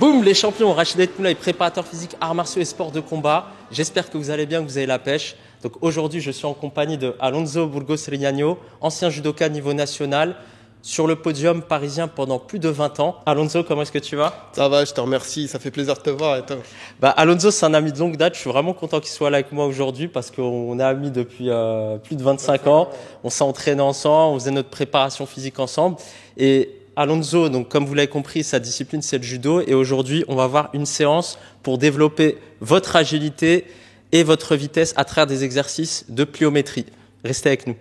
Boum, les champions, Rachid Etmoulaï, préparateur physique, arts martiaux et sports de combat. J'espère que vous allez bien, que vous avez la pêche. Donc aujourd'hui, je suis en compagnie de Alonso Burgos Rignano, ancien judoka niveau national, sur le podium parisien pendant plus de 20 ans. Alonso, comment est-ce que tu vas? Ça va, je te remercie, ça fait plaisir de te voir. Et toi? Alonso, c'est un ami de longue date. Je suis vraiment content qu'il soit là avec moi aujourd'hui parce qu'on est amis depuis plus de 25 ans. On s'est entraîné ensemble, on faisait notre préparation physique ensemble. Et Alonso, donc comme vous l'avez compris, sa discipline c'est le judo et aujourd'hui on va voir une séance pour développer votre agilité et votre vitesse à travers des exercices de pliométrie. Restez avec nous.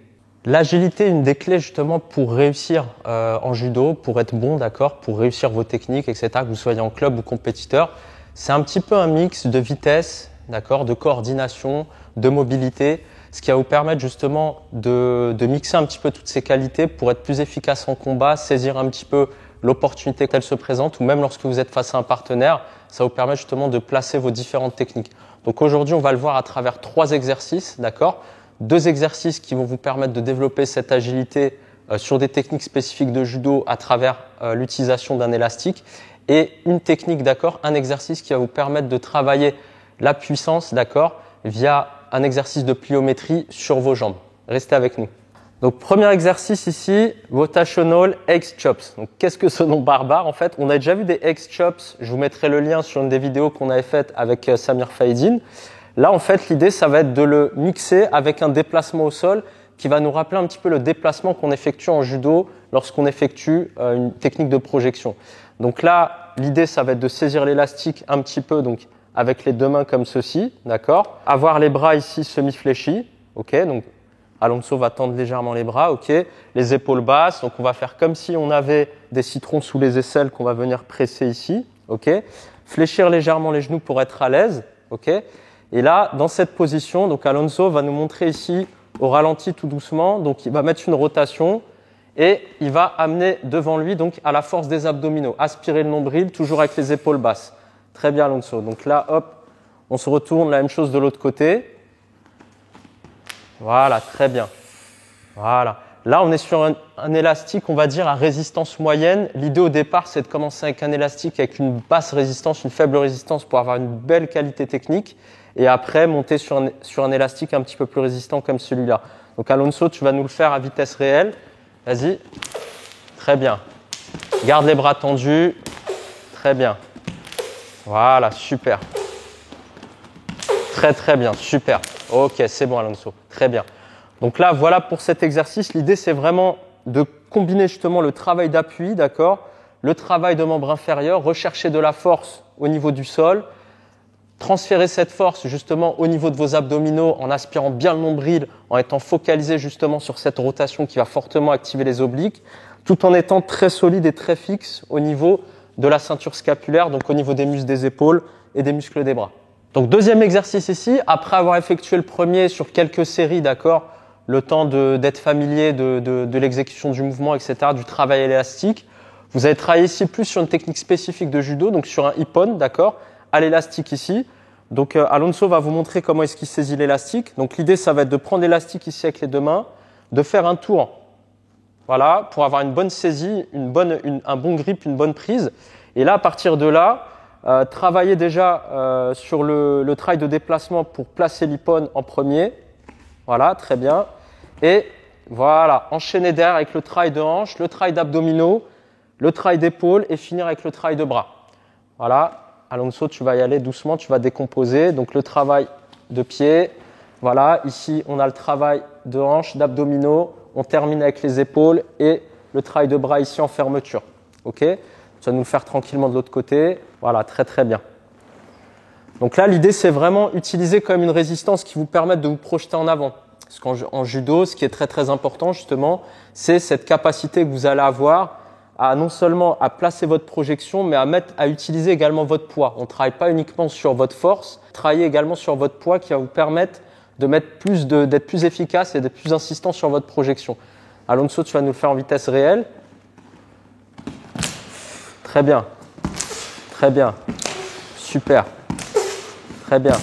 L'agilité est une des clés justement pour réussir en judo, pour être bon, d'accord, pour réussir vos techniques, etc. Que vous soyez en club ou compétiteur. C'est un petit peu un mix de vitesse, d'accord, de coordination, de mobilité. Ce qui va vous permettre justement de mixer un petit peu toutes ces qualités pour être plus efficace en combat, saisir un petit peu l'opportunité qu'elle se présente ou même lorsque vous êtes face à un partenaire, ça vous permet justement de placer vos différentes techniques. Donc aujourd'hui, on va le voir à travers 3 exercices, d'accord? 2 exercices qui vont vous permettre de développer cette agilité sur des techniques spécifiques de judo à travers l'utilisation d'un élastique et une technique, d'accord? Un exercice qui va vous permettre de travailler la puissance, d'accord? Via un exercice de pliométrie sur vos jambes. Restez avec nous. Donc, premier exercice ici, rotational X chops. Donc, qu'est-ce que ce nom barbare? En fait, on a déjà vu des X chops. Je vous mettrai le lien sur une des vidéos qu'on avait faites avec Samir Faïdine. Là, en fait, l'idée, ça va être de le mixer avec un déplacement au sol qui va nous rappeler un petit peu le déplacement qu'on effectue en judo lorsqu'on effectue une technique de projection. Donc là, l'idée, ça va être de saisir l'élastique un petit peu, donc avec les 2 mains comme ceci, d'accord. Avoir les bras ici semi-fléchis, ok. Donc Alonso va tendre légèrement les bras, ok. Les épaules basses, donc on va faire comme si on avait des citrons sous les aisselles qu'on va venir presser ici, ok. Fléchir légèrement les genoux pour être à l'aise, ok. Et là, dans cette position, donc Alonso va nous montrer ici au ralenti tout doucement, donc il va mettre une rotation et il va amener devant lui donc à la force des abdominaux, aspirer le nombril, toujours avec les épaules basses. Très bien, Alonso. Donc là, hop, on se retourne, la même chose de l'autre côté. Voilà, très bien. Voilà. Là, on est sur un élastique, on va dire, à résistance moyenne. L'idée au départ, c'est de commencer avec un élastique avec une basse résistance, une faible résistance pour avoir une belle qualité technique. Et après, monter sur un élastique un petit peu plus résistant comme celui-là. Donc, Alonso, tu vas nous le faire à vitesse réelle. Vas-y. Très bien. Garde les bras tendus. Très bien. Voilà, super. Très, très bien, super. Ok, c'est bon, Alonso. Très bien. Donc là, voilà pour cet exercice. L'idée, c'est vraiment de combiner justement le travail d'appui, d'accord, le travail de membre inférieur, rechercher de la force au niveau du sol, transférer cette force justement au niveau de vos abdominaux en aspirant bien le nombril, en étant focalisé justement sur cette rotation qui va fortement activer les obliques, tout en étant très solide et très fixe au niveau de la ceinture scapulaire, donc au niveau des muscles des épaules et des muscles des bras. Donc deuxième exercice ici, après avoir effectué le premier sur quelques séries, d'accord, le temps d'être familier de l'exécution du mouvement, etc., du travail élastique, vous allez travailler ici plus sur une technique spécifique de judo, donc sur un ippon, d'accord, à l'élastique ici. Donc Alonso va vous montrer comment est-ce qu'il saisit l'élastique. Donc l'idée, ça va être de prendre l'élastique ici avec les 2 mains, de faire un tour. Voilà, pour avoir une bonne saisie, un bon grip, une bonne prise. Et là, à partir de là, travailler déjà sur le travail de déplacement pour placer l'ippon en premier. Voilà, très bien. Et voilà, enchaîner derrière avec le travail de hanche, le travail d'abdominaux, le travail d'épaule et finir avec le travail de bras. Voilà, Alonso, tu vas y aller doucement, tu vas décomposer. Donc le travail de pied. Voilà, ici, on a le travail de hanche, d'abdominaux. On termine avec les épaules et le travail de bras ici en fermeture. Ok? Tu vas nous le faire tranquillement de l'autre côté. Voilà, très très bien. Donc là, l'idée, c'est vraiment utiliser quand même une résistance qui vous permette de vous projeter en avant. Parce qu'en judo, ce qui est très très important justement, c'est cette capacité que vous allez avoir à non seulement à placer votre projection, mais à utiliser également votre poids. On ne travaille pas uniquement sur votre force, travaillez également sur votre poids qui va vous permettre d'être plus efficace et d'être plus insistant sur votre projection. Alonso, tu vas nous le faire en vitesse réelle. Très bien. Très bien. Super. Très bien.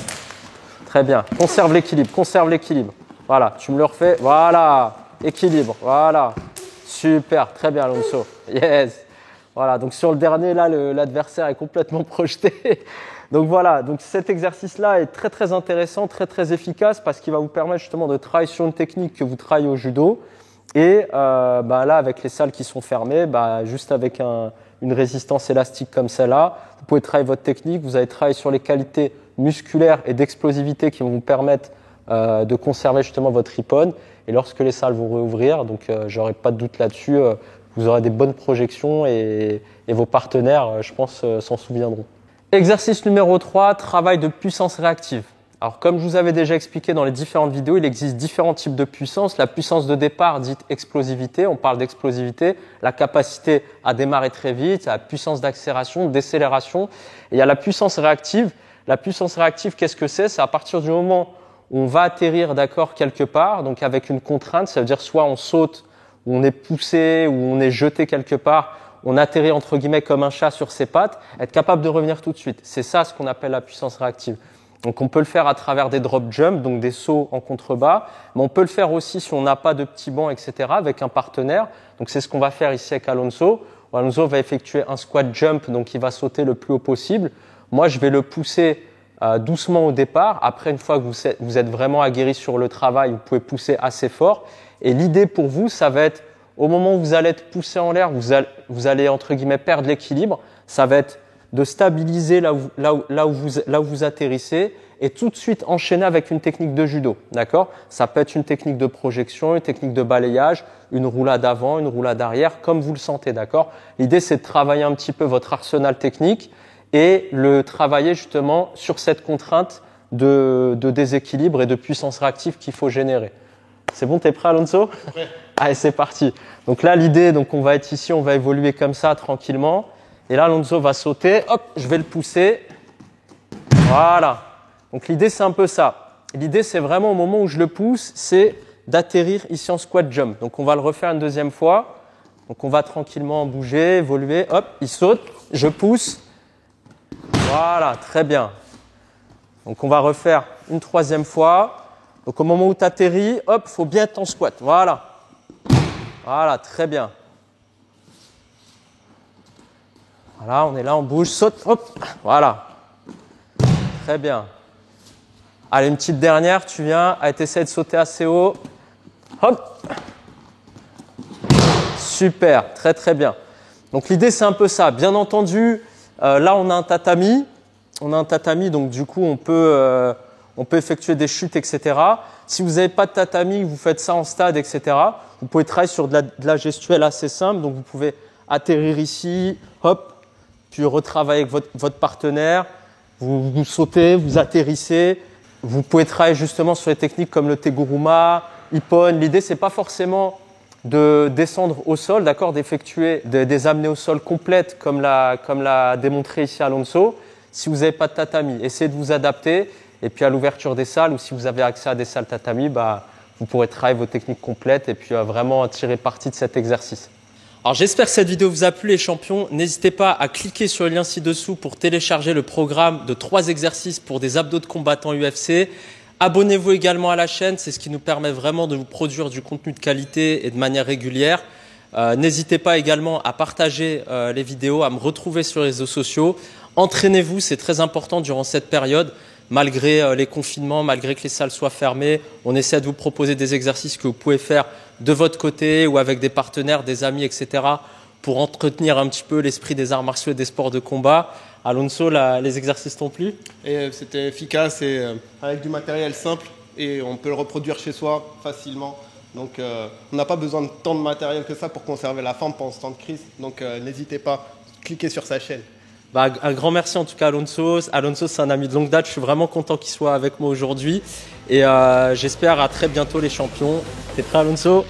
Très bien. Conserve l'équilibre. Conserve l'équilibre. Voilà. Tu me le refais. Voilà. Équilibre. Voilà. Super. Très bien, Alonso. Yes. Voilà, donc sur le dernier, là, l'adversaire est complètement projeté. Donc voilà, donc cet exercice-là est très très intéressant, très très efficace parce qu'il va vous permettre justement de travailler sur une technique que vous travaillez au judo. Et là, avec les salles qui sont fermées, juste avec une résistance élastique comme celle-là, vous pouvez travailler votre technique, vous allez travailler sur les qualités musculaires et d'explosivité qui vont vous permettre de conserver justement votre ippon. Et lorsque les salles vont réouvrir, donc j'aurai pas de doute là-dessus, vous aurez des bonnes projections et vos partenaires, je pense, s'en souviendront. Exercice numéro 3, travail de puissance réactive. Alors comme je vous avais déjà expliqué dans les différentes vidéos, il existe différents types de puissance. La puissance de départ dite explosivité, on parle d'explosivité, la capacité à démarrer très vite, la puissance d'accélération, décélération. Et il y a la puissance réactive. La puissance réactive, qu'est-ce que c'est? C'est à partir du moment où on va atterrir d'accord quelque part, donc avec une contrainte, ça veut dire soit on saute, ou on est poussé, ou on est jeté quelque part, on atterrit entre guillemets comme un chat sur ses pattes, être capable de revenir tout de suite. C'est ça ce qu'on appelle la puissance réactive. Donc on peut le faire à travers des drop jumps, donc des sauts en contrebas, mais on peut le faire aussi si on n'a pas de petits bancs, etc., avec un partenaire. Donc c'est ce qu'on va faire ici avec Alonso. Alonso va effectuer un squat jump, donc il va sauter le plus haut possible. Moi je vais le pousser doucement au départ. Après, une fois que vous êtes vraiment aguerri sur le travail, vous pouvez pousser assez fort. Et l'idée pour vous, ça va être au moment où vous allez être poussé en l'air, vous allez entre guillemets perdre l'équilibre. Ça va être de stabiliser là où vous atterrissez et tout de suite enchaîner avec une technique de judo. D'accord? Ça peut être une technique de projection, une technique de balayage, une roulade avant, une roulade arrière, comme vous le sentez. D'accord? L'idée, c'est de travailler un petit peu votre arsenal technique et le travailler justement sur cette contrainte de déséquilibre et de puissance réactive qu'il faut générer. C'est bon, t'es prêt, Alonso? Ouais. Allez, c'est parti. Donc là, l'idée, donc on va être ici, on va évoluer comme ça tranquillement. Et là, Alonso va sauter. Hop, je vais le pousser. Voilà. Donc l'idée, c'est un peu ça. L'idée, c'est vraiment au moment où je le pousse, c'est d'atterrir ici en squat jump. Donc on va le refaire une deuxième fois. Donc on va tranquillement bouger, évoluer. Hop, il saute. Je pousse. Voilà, très bien. Donc on va refaire une troisième fois. Donc au moment où tu atterris, hop, il faut bien être en squat. Voilà. Voilà, très bien. Voilà, on est là, on bouge, saute, hop, voilà. Très bien. Allez, une petite dernière, tu viens, allez, t'essaies de sauter assez haut. Hop. Super, très très bien. Donc l'idée, c'est un peu ça. Bien entendu, là, on a un tatami. Donc du coup, on peut effectuer des chutes, etc. Si vous n'avez pas de tatami, vous faites ça en stade, etc., vous pouvez travailler sur de la gestuelle assez simple. Donc vous pouvez atterrir ici, hop, puis retravailler avec votre partenaire. Vous sautez, vous atterrissez. Vous pouvez travailler justement sur les techniques comme le teguruma, ippon. L'idée, c'est pas forcément de descendre au sol, d'accord, d'effectuer des amenées au sol complètes comme l'a démontré ici Alonso. Si vous n'avez pas de tatami, essayez de vous adapter. Et puis à l'ouverture des salles, ou si vous avez accès à des salles tatami, vous pourrez travailler vos techniques complètes et puis vraiment tirer parti de cet exercice. Alors j'espère que cette vidéo vous a plu les champions. N'hésitez pas à cliquer sur le lien ci-dessous pour télécharger le programme de 3 exercices pour des abdos de combattants UFC. Abonnez-vous également à la chaîne, c'est ce qui nous permet vraiment de vous produire du contenu de qualité et de manière régulière. N'hésitez pas également à partager les vidéos, à me retrouver sur les réseaux sociaux. Entraînez-vous, c'est très important durant cette période. Malgré les confinements, malgré que les salles soient fermées, on essaie de vous proposer des exercices que vous pouvez faire de votre côté ou avec des partenaires, des amis, etc. pour entretenir un petit peu l'esprit des arts martiaux et des sports de combat. Alonso, les exercices t'ont plu? Et c'était efficace et avec du matériel simple et on peut le reproduire chez soi facilement. Donc on n'a pas besoin de tant de matériel que ça pour conserver la forme pendant ce temps de crise. Donc n'hésitez pas, cliquez sur sa chaîne. Un grand merci en tout cas à Alonso. Alonso, c'est un ami de longue date. Je suis vraiment content qu'il soit avec moi aujourd'hui. Et j'espère à très bientôt les champions. T'es prêt, Alonso?